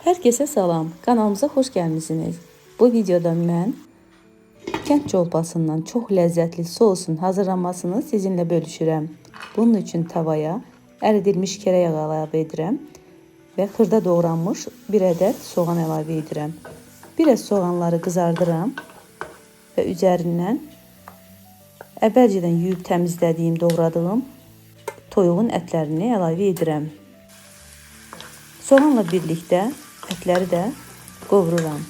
Herkese salam, kanalımıza xoş gəlmisiniz. Bu videoda mən kənd çolpasından çox ləzzətli sosun hazırlanmasını sizinlə bölüşürəm. Bunun üçün tavaya əridilmiş kərə yağı əlavə edirəm və xırda doğranmış bir ədəd soğan əlavə edirəm. Biraz soğanları qızardıram və üzərindən əvvəlcədən yuyub təmizlədiyim, doğradığım toyuğun ətlərini əlavə edirəm. Soğanla birlikdə ətləri də qovururam.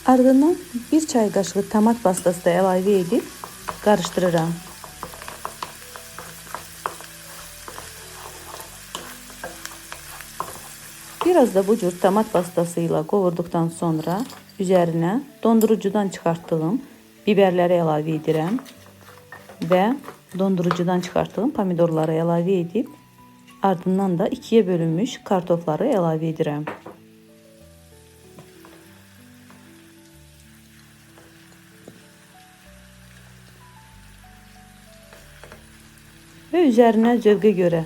Ardından bir çay qaşığı tomat pastası da əlavə edib qarışdırıram. Biraz da bu cür tomat pastası ilə qovurduqdan sonra üzərinə dondurucudan çıxartdığım biberləri əlavə edirəm və dondurucudan çıxartdığım pomidorları əlavə edib ardından da ikiyə bölünmüş kartofları əlavə edirəm. Və üzərinə zövqə görə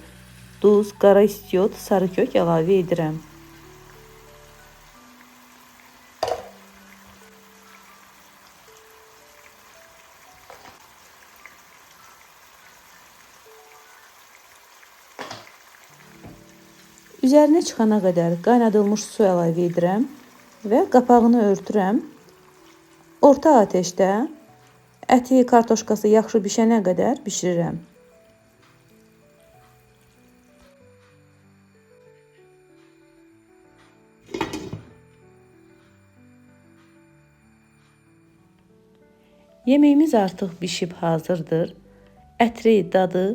duz, qara istiot, sarı kök əlavə edirəm. Üzərinə çıxana qədər qaynadılmış su əlavə edirəm və qapağını örtürəm. Orta ateşdə əti, kartoşkası yaxşı bişənə qədər bişirirəm. Yeməyimiz artıq bişib hazırdır. Ətri, dadı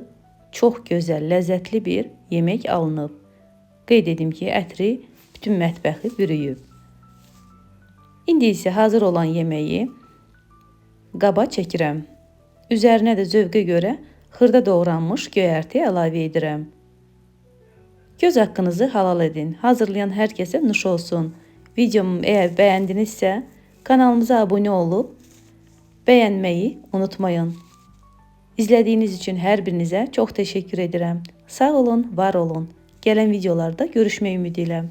çox gözəl, ləzzətli bir yemək alınıb. Qeyd edim ki, ətri bütün mətbəxi bürüyüb. İndi isə hazır olan yeməyi qaba çəkirəm. Üzərinə də zövqə görə xırda doğranmış göyərti əlavə edirəm. Göz haqqınızı halal edin. Hazırlayan hər kəsə nuş olsun. Videomu əgər bəyəndinizsə kanalımıza abunə olub bəyənməyi unutmayın. İzlədiyiniz üçün hər birinizə çox təşəkkür edirəm. Sağ olun, var olun. Gələn videolarda görüşmək ümidi ilə.